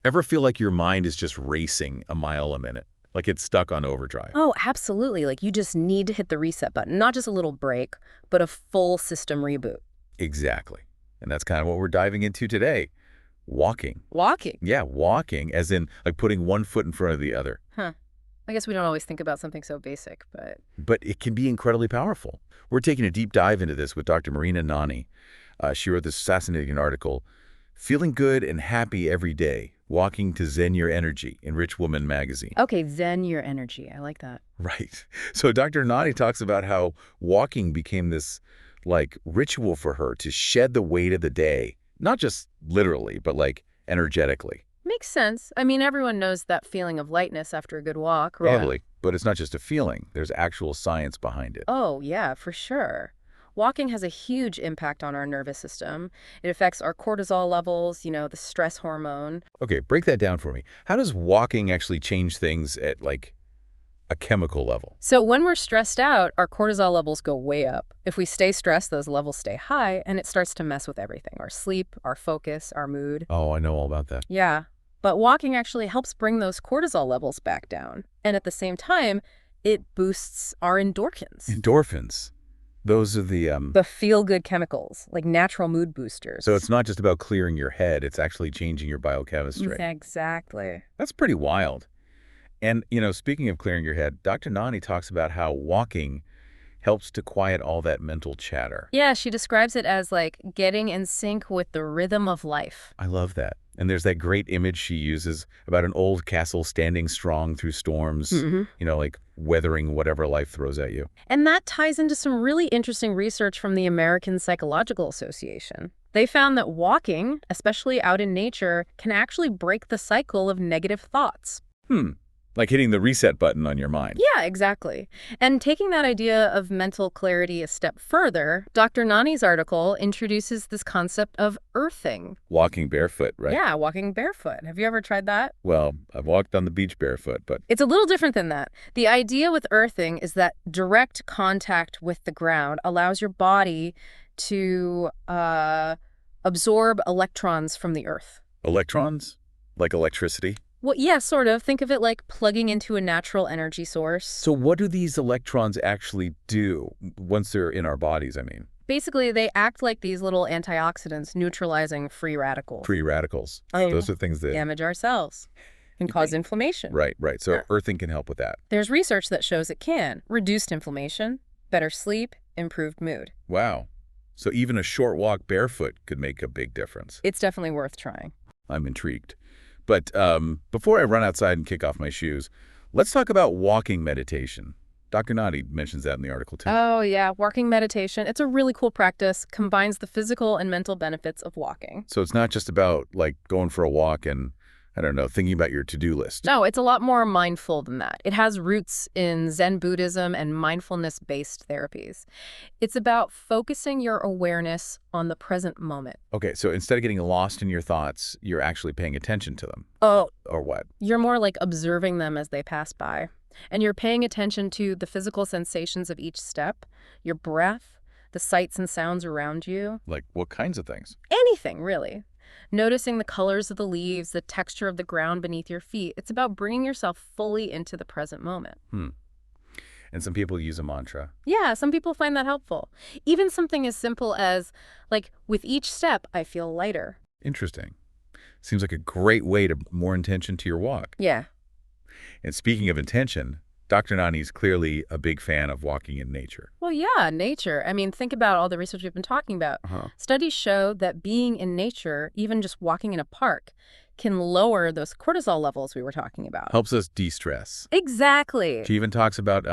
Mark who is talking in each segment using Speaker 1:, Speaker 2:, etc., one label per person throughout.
Speaker 1: Ever feel like your mind is just racing a mile a minute? Like it's stuck on overdrive?
Speaker 2: Oh, absolutely. Like you just need to hit the reset button, not just a little break, but a full system reboot.
Speaker 1: Exactly. And that's kind of what we're diving into today. Walking.
Speaker 2: Walking.
Speaker 1: Yeah, walking, as in like putting one foot in front of the other.
Speaker 2: Huh. I guess we don't always think about something so basic, but
Speaker 1: But it can be incredibly powerful. We're taking a deep dive into this with Dr. Marina Nani. She wrote this fascinating article, Feeling Good and Happy Every Day, Walking to Zen Your Energy in Rich Woman magazine.
Speaker 2: okay, zen your energy. I like that.
Speaker 1: Right. So Dr. Nani talks about how walking became this like ritual for her to shed the weight of the day, not just literally, but like energetically.
Speaker 2: Makes sense. I mean, everyone knows that feeling of lightness after a good walk, right?
Speaker 1: Totally. But it's not just a feeling. There's actual science behind it.
Speaker 2: Oh, yeah, for sure. Walking has a huge impact on our nervous system. It affects our cortisol levels, the stress hormone.
Speaker 1: Okay, break that down for me. How does walking actually change things at like a chemical level?
Speaker 2: So when we're stressed out, our cortisol levels go way up. If we stay stressed, those levels stay high, and it starts to mess with everything, our sleep, our focus, our mood.
Speaker 1: Oh, I know all about that.
Speaker 2: Yeah, but walking actually helps bring those cortisol levels back down. And at the same time, it boosts our endorphins.
Speaker 1: Endorphins. Those are
Speaker 2: The feel-good chemicals, like natural mood boosters.
Speaker 1: so it's not just about clearing your head, it's actually changing your biochemistry.
Speaker 2: Exactly.
Speaker 1: That's pretty wild. And, speaking of clearing your head, Dr. Nani talks about how walking helps to quiet all that mental chatter.
Speaker 2: Yeah, she describes it as like getting in sync with the rhythm of life.
Speaker 1: I love that. And there's that great image she uses about an old castle standing strong through storms, like weathering whatever life throws at you.
Speaker 2: And that ties into some really interesting research from the American Psychological Association. They found that walking, especially out in nature, can actually break the cycle of negative thoughts.
Speaker 1: Like hitting the reset button on your mind.
Speaker 2: Yeah, exactly. And taking that idea of mental clarity a step further, Dr. Nani's article introduces this concept of earthing.
Speaker 1: Walking barefoot, right?
Speaker 2: Yeah, walking barefoot. Have you ever tried that?
Speaker 1: Well, I've walked on the beach barefoot, but
Speaker 2: It's a little different than that. The idea with earthing is that direct contact with the ground allows your body to absorb electrons from the earth.
Speaker 1: electrons? Like electricity?
Speaker 2: Well, yeah, sort of. Think of it like plugging into a natural energy source.
Speaker 1: So what do these electrons actually do once they're in our bodies, I mean?
Speaker 2: Basically, they act like these little antioxidants neutralizing free radicals.
Speaker 1: Free radicals.
Speaker 2: Oh.
Speaker 1: Those are things that...
Speaker 2: Damage our cells and cause inflammation.
Speaker 1: Right. So
Speaker 2: Yeah.
Speaker 1: earthing can help with that.
Speaker 2: There's research that shows it can. Reduced inflammation, better sleep, improved mood.
Speaker 1: Wow. So even a short walk barefoot could make a big difference.
Speaker 2: It's definitely worth trying.
Speaker 1: I'm intrigued. But before I run outside and kick off my shoes, let's talk about walking meditation. Dr. Nani mentions that in the article, too.
Speaker 2: Oh, yeah. Walking meditation. It's a really cool practice. Combines the physical and mental benefits of walking.
Speaker 1: So it's not just about, like, going for a walk and, I don't know, thinking about your to-do list.
Speaker 2: No, it's a lot more mindful than that. It has roots in Zen Buddhism and mindfulness-based therapies. It's about focusing your awareness on the present moment.
Speaker 1: Okay, so instead of getting lost in your thoughts, you're actually paying attention to them.
Speaker 2: Oh,
Speaker 1: Or what?
Speaker 2: you're more like observing them as they pass by. And you're paying attention to the physical sensations of each step, your breath, the sights and sounds around you.
Speaker 1: Like, what kinds of things?
Speaker 2: Anything, really. Noticing the colors of the leaves, the texture of the ground beneath your feet. It's about bringing yourself fully into the present moment.
Speaker 1: And some people use a mantra.
Speaker 2: Yeah, some people find that helpful. Even something as simple as, like, with each step, I feel lighter.
Speaker 1: Interesting. Seems like a great way to more intention to your walk.
Speaker 2: Yeah.
Speaker 1: And speaking of intention, Dr. Nani's clearly a big fan of walking in nature.
Speaker 2: Well, yeah, nature. I mean, think about all the research we've been talking about. Studies show that being in nature, even just walking in a park, can lower those cortisol levels we were talking about.
Speaker 1: Helps us de-stress.
Speaker 2: Exactly.
Speaker 1: She even talks about,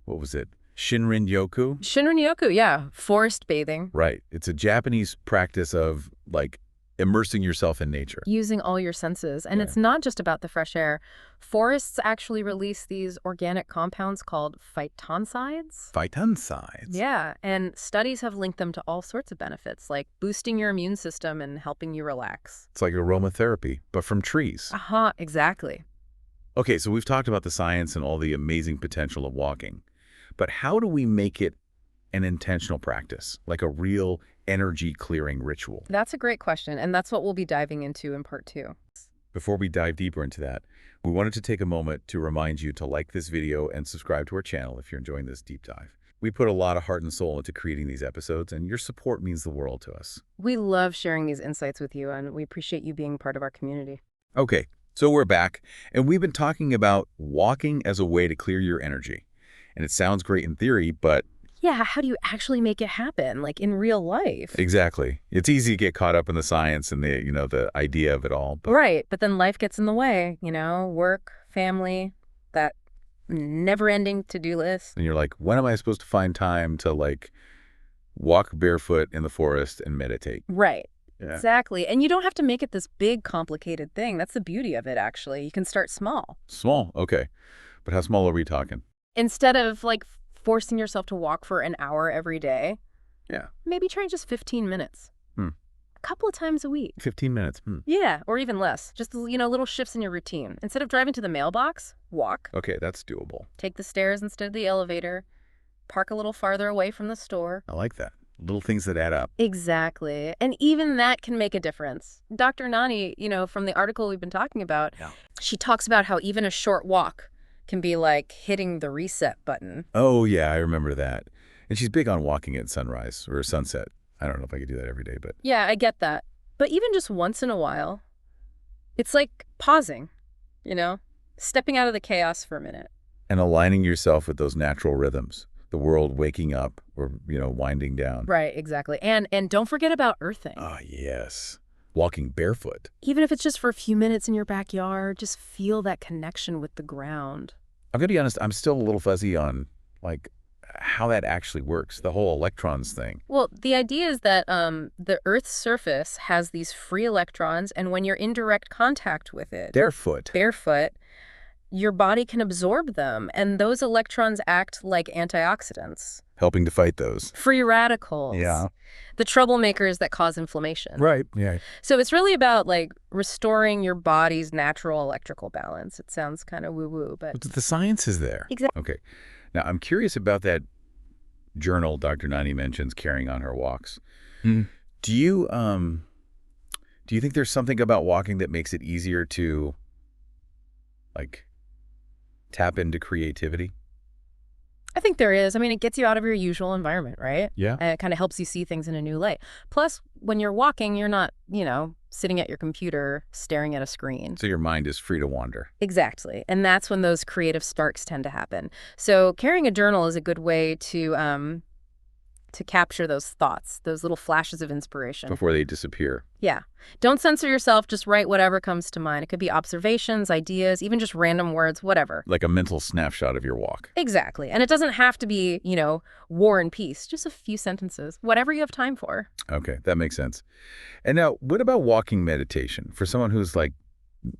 Speaker 1: what was it? Shinrin-yoku?
Speaker 2: Shinrin-yoku, yeah. Forest bathing.
Speaker 1: Right. It's a Japanese practice of, like, immersing yourself in nature.
Speaker 2: Using all your senses. And
Speaker 1: Yeah.
Speaker 2: it's not just about the fresh air. Forests actually release these organic compounds called phytoncides.
Speaker 1: Phytoncides?
Speaker 2: Yeah, and studies have linked them to all sorts of benefits, like boosting your immune system and helping you relax.
Speaker 1: It's like aromatherapy, but from trees.
Speaker 2: Exactly.
Speaker 1: Okay, so we've talked about the science and all the amazing potential of walking. But how do we make it an intentional practice, like a real energy-clearing ritual?
Speaker 2: That's a great question, and that's what we'll be diving into in part 2.
Speaker 1: Before we dive deeper into that, we wanted to take a moment to remind you to like this video and subscribe to our channel if you're enjoying this deep dive. We put a lot of heart and soul into creating these episodes, and your support means the world to us.
Speaker 2: We love sharing these insights with you, and we appreciate you being part of our community.
Speaker 1: Okay, so we're back, and we've been talking about walking as a way to clear your energy. And it sounds great in theory, but...
Speaker 2: Yeah, how do you actually make it happen, like in real life?
Speaker 1: Exactly. It's easy to get caught up in the science and the idea of it all. But...
Speaker 2: Right, but then life gets in the way, work, family, that never-ending to-do list.
Speaker 1: And you're like, when am I supposed to find time to, like, walk barefoot in the forest and meditate?
Speaker 2: Right.
Speaker 1: Yeah.
Speaker 2: Exactly. And you don't have to make it this big, complicated thing. That's the beauty of it, actually. You can start small.
Speaker 1: Small? Okay. But how small are we talking?
Speaker 2: Instead of, like, forcing yourself to walk for an hour every day,
Speaker 1: yeah,
Speaker 2: maybe try just 15 minutes. A couple of times a week.
Speaker 1: 15 minutes.
Speaker 2: Yeah, or even less. Just, little shifts in your routine. Instead of driving to the mailbox, walk.
Speaker 1: Okay, that's doable.
Speaker 2: Take the stairs instead of the elevator. Park a little farther away from the store.
Speaker 1: I like that. Little things that add up.
Speaker 2: Exactly. And even that can make a difference. Dr. Nani, from the article we've been talking about, she talks about how even a short walk can be like hitting the reset button.
Speaker 1: Oh, yeah, I remember that. And she's big on walking at sunrise or sunset. I don't know if I could do that every day, but...
Speaker 2: Yeah, I get that. But even just once in a while, it's like pausing, stepping out of the chaos for a minute.
Speaker 1: And aligning yourself with those natural rhythms. The world waking up or, winding down.
Speaker 2: Right, exactly. And don't forget about earthing.
Speaker 1: Ah, yes. Walking barefoot.
Speaker 2: Even if it's just for a few minutes in your backyard, just feel that connection with the ground.
Speaker 1: I'm going to be honest, I'm still a little fuzzy on, like, how that actually works, the whole electrons thing.
Speaker 2: Well, the idea is that the Earth's surface has these free electrons, and when you're in direct contact with it...
Speaker 1: Barefoot,
Speaker 2: your body can absorb them, and those electrons act like antioxidants.
Speaker 1: helping to fight those.
Speaker 2: Free radicals.
Speaker 1: Yeah.
Speaker 2: The troublemakers that cause inflammation.
Speaker 1: Right, yeah.
Speaker 2: So it's really about, like, restoring your body's natural electrical balance. It sounds kind of woo-woo, but...
Speaker 1: The science is there.
Speaker 2: Exactly.
Speaker 1: Okay. Now, I'm curious about that journal Dr. Nani mentions carrying on her walks. Do you think there's something about walking that makes it easier to, like, tap into creativity?
Speaker 2: I think there is. I mean, it gets you out of your usual environment, right?
Speaker 1: Yeah.
Speaker 2: And it kind of helps you see things in a new light. Plus, when you're walking, you're not, sitting at your computer staring at a screen.
Speaker 1: So your mind is free to wander.
Speaker 2: Exactly. And that's when those creative sparks tend to happen. So carrying a journal is a good way to capture those thoughts, those little flashes of inspiration.
Speaker 1: Before they disappear.
Speaker 2: Yeah. Don't censor yourself. Just write whatever comes to mind. It could be observations, ideas, even just random words, whatever.
Speaker 1: Like a mental snapshot of your walk.
Speaker 2: Exactly. And it doesn't have to be, War and Peace. Just a few sentences, whatever you have time for.
Speaker 1: Okay, that makes sense. And now, what about walking meditation? For someone who's, like,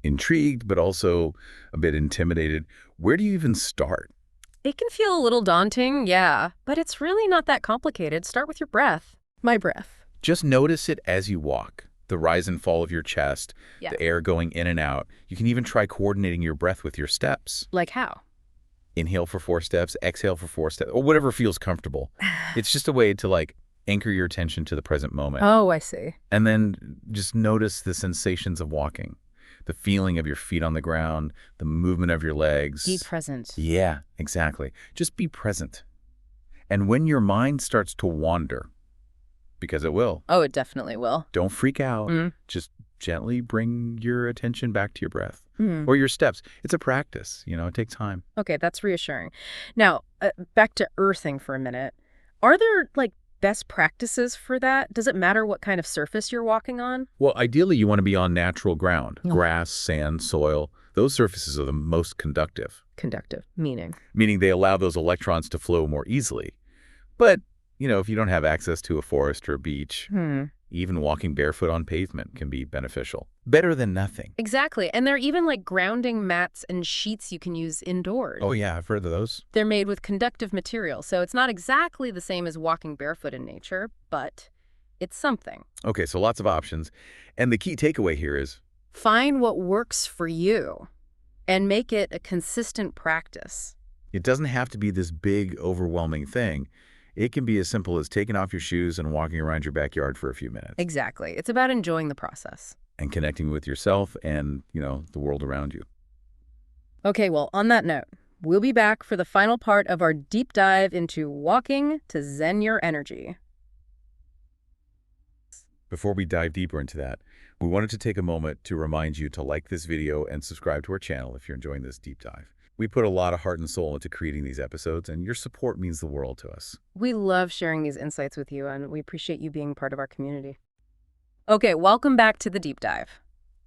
Speaker 1: intrigued but also a bit intimidated, where do you even start?
Speaker 2: It can feel a little daunting, yeah, but it's really not that complicated. Start with your breath. My breath.
Speaker 1: Just notice it as you walk. The rise and fall of your chest,
Speaker 2: Yeah.
Speaker 1: the air going in and out. You can even try coordinating your breath with your steps.
Speaker 2: Like how?
Speaker 1: Inhale for 4 steps, exhale for 4 steps, or whatever feels comfortable. It's just a way to, like, anchor your attention to the present moment.
Speaker 2: Oh, I see.
Speaker 1: And then just notice the sensations of walking. The feeling of your feet on the ground, the movement of your legs.
Speaker 2: Be present.
Speaker 1: Yeah, exactly. Just be present. And when your mind starts to wander, because it will.
Speaker 2: Oh, it definitely will.
Speaker 1: Don't freak out. Just gently bring your attention back to your breath or your steps. It's a practice. It takes time.
Speaker 2: Okay, that's reassuring. Now, back to earthing for a minute. Are there, like, best practices for that? Does it matter what kind of surface you're walking on?
Speaker 1: Well, ideally, you want to be on natural ground. Grass, sand, soil. Those surfaces are the most conductive.
Speaker 2: Conductive, meaning?
Speaker 1: Meaning they allow those electrons to flow more easily. But, if you don't have access to a forest or a beach, even walking barefoot on pavement can be beneficial. Better than nothing.
Speaker 2: Exactly. And there are even, like, grounding mats and sheets you can use indoors.
Speaker 1: Oh, yeah, I've heard of those.
Speaker 2: They're made with conductive material, so it's not exactly the same as walking barefoot in nature, but it's something.
Speaker 1: Okay, so lots of options. And the key takeaway here is...
Speaker 2: Find what works for you and make it a consistent practice.
Speaker 1: It doesn't have to be this big, overwhelming thing. It can be as simple as taking off your shoes and walking around your backyard for a few minutes.
Speaker 2: Exactly. It's about enjoying the process.
Speaker 1: and connecting with yourself and, the world around you.
Speaker 2: Okay, well, on that note, we'll be back for the final part of our deep dive into walking to zen your energy.
Speaker 1: Before we dive deeper into that, we wanted to take a moment to remind you to like this video and subscribe to our channel if you're enjoying this deep dive. We put a lot of heart and soul into creating these episodes, and your support means the world to us.
Speaker 2: We love sharing these insights with you, and we appreciate you being part of our community. Okay, welcome back to the deep dive.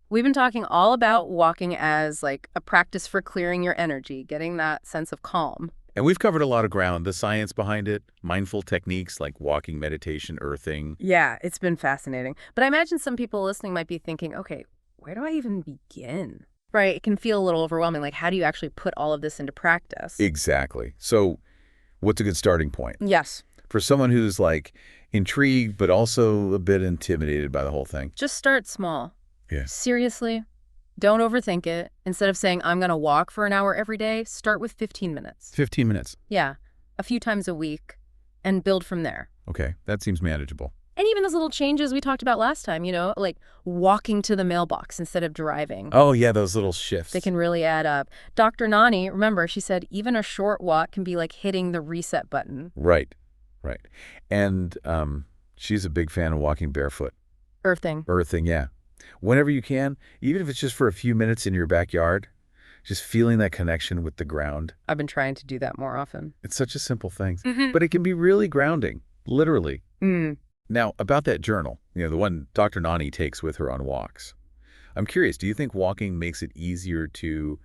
Speaker 2: We've been talking all about walking as like a practice for clearing your energy, getting that sense of calm.
Speaker 1: And we've covered a lot of ground, the science behind it, mindful techniques like walking, meditation, earthing.
Speaker 2: Yeah, it's been fascinating. But I imagine some people listening might be thinking, okay, where do I even begin? Right, it can feel a little overwhelming. Like, how do you actually put all of this into practice?
Speaker 1: Exactly. So what's a good starting point?
Speaker 2: Yes.
Speaker 1: For someone who's like intrigued, but also a bit intimidated by the whole thing.
Speaker 2: Just start small.
Speaker 1: Yeah.
Speaker 2: Seriously, don't overthink it. Instead of saying, I'm going to walk for an hour every day, start with 15 minutes.
Speaker 1: 15 minutes.
Speaker 2: Yeah, a few times a week, and build from there.
Speaker 1: Okay, that seems manageable.
Speaker 2: And even those little changes we talked about last time, like walking to the mailbox instead of driving.
Speaker 1: Oh, yeah, those little shifts.
Speaker 2: They can really add up. Dr. Nani, remember, she said even a short walk can be like hitting the reset button.
Speaker 1: Right. And she's a big fan of walking barefoot.
Speaker 2: Earthing.
Speaker 1: Earthing, yeah. Whenever you can, even if it's just for a few minutes in your backyard, just feeling that connection with the ground.
Speaker 2: I've been trying to do that more often.
Speaker 1: It's such a simple thing, but it can be really grounding, literally. Now, about that journal, the one Dr. Nani takes with her on walks. I'm curious, do you think walking makes it easier to,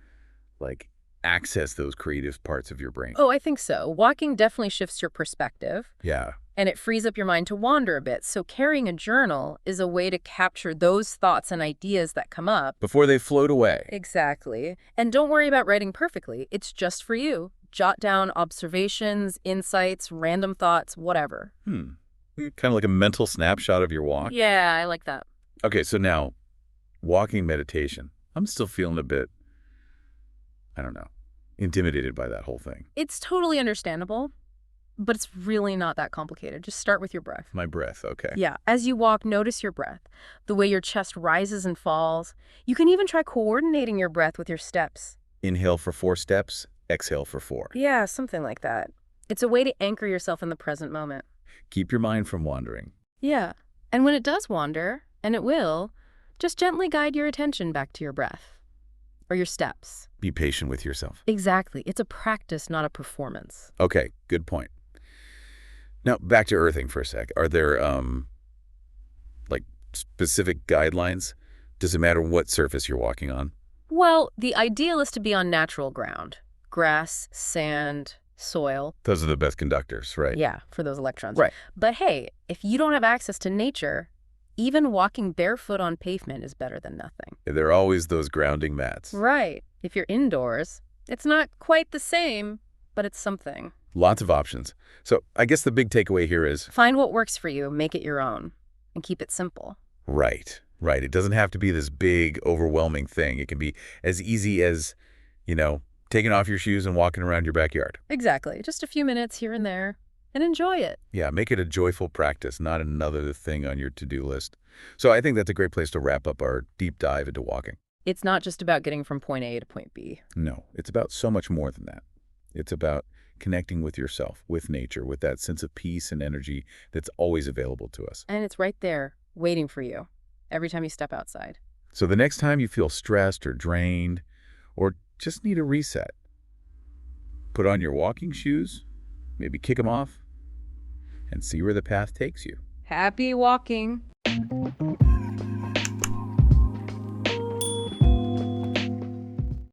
Speaker 1: access those creative parts of your brain?
Speaker 2: Oh, I think so. Walking definitely shifts your perspective.
Speaker 1: Yeah.
Speaker 2: And it frees up your mind to wander a bit. So carrying a journal is a way to capture those thoughts and ideas that come up.
Speaker 1: Before they float away.
Speaker 2: Exactly. And don't worry about writing perfectly. It's just for you. Jot down observations, insights, random thoughts, whatever.
Speaker 1: Kind of like a mental snapshot of your walk.
Speaker 2: Yeah, I like that.
Speaker 1: Okay, so now, walking meditation. I'm still feeling a bit, I don't know, intimidated by that whole thing.
Speaker 2: It's totally understandable. But it's really not that complicated. Just start with your breath.
Speaker 1: My breath, okay.
Speaker 2: Yeah. As you walk, notice your breath, the way your chest rises and falls. You can even try coordinating your breath with your steps.
Speaker 1: Inhale for 4 steps, exhale for 4.
Speaker 2: Yeah, something like that. It's a way to anchor yourself in the present moment.
Speaker 1: Keep your mind from wandering.
Speaker 2: Yeah. And when it does wander, and it will, just gently guide your attention back to your breath or your steps.
Speaker 1: Be patient with yourself.
Speaker 2: Exactly. It's a practice, not a performance.
Speaker 1: Okay, good point. Now, back to earthing for a sec. Are there, specific guidelines? Does it matter what surface you're walking on?
Speaker 2: Well, the ideal is to be on natural ground. Grass, sand, soil.
Speaker 1: Those are the best conductors, right?
Speaker 2: Yeah, for those electrons.
Speaker 1: Right.
Speaker 2: But hey, if you don't have access to nature, even walking barefoot on pavement is better than nothing.
Speaker 1: There are always those grounding mats.
Speaker 2: Right. If you're indoors, it's not quite the same, but it's something.
Speaker 1: Lots of options. So I guess the big takeaway here is...
Speaker 2: Find what works for you, make it your own, and keep it simple.
Speaker 1: Right. It doesn't have to be this big, overwhelming thing. It can be as easy as, taking off your shoes and walking around your backyard.
Speaker 2: Exactly. Just a few minutes here and there, and enjoy it.
Speaker 1: Yeah, make it a joyful practice, not another thing on your to-do list. So I think that's a great place to wrap up our deep dive into walking.
Speaker 2: It's not just about getting from point A to point B.
Speaker 1: No, it's about so much more than that. It's about connecting with yourself, with nature, with that sense of peace and energy that's always available to us.
Speaker 2: And it's right there, waiting for you, every time you step outside.
Speaker 1: So the next time you feel stressed or drained, or just need a reset, put on your walking shoes, maybe kick them off, and see where the path takes you.
Speaker 2: Happy walking!